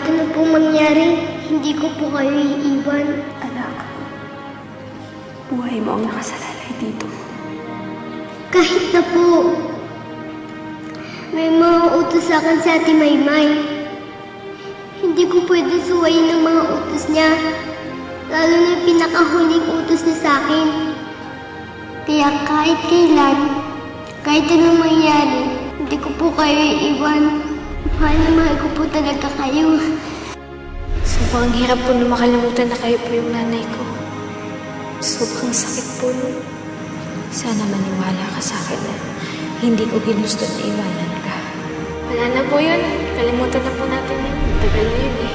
Kahit ano po mangyari, hindi ko po kayo iiwan. Anak, buhay mo ang nakasalalay dito. Kahit na po, may mga utos sa akin si Ate Maymay. Hindi ko pwede suwayin ng mga utos niya. Lalo na yung pinakahuling utos niya sa akin. Kaya kahit kailan, kahit anong mangyari, hindi ko po kayo iiwan. Mahal na mahal ko po talaga kayo. Sobrang hirap po na makalimutan na kayo po yung nanay ko. Sobrang sakit po nun. Sana maniwala ka sa akin na hindi ko ginusto na iwanan ka. Wala na po yun. Kalimutan na po natin yun. Tagal na yun eh.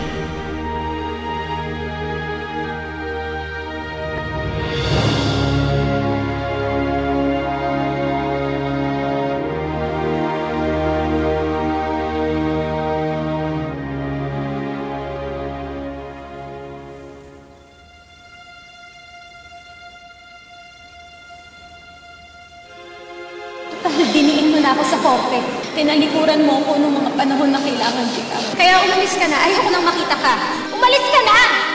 Diniin mo na ako sa korte. Tinalikuran mo ako noong mga panahon na kailangan kita. Kaya umalis ka na. Ayoko nang makita ka. Umalis ka na!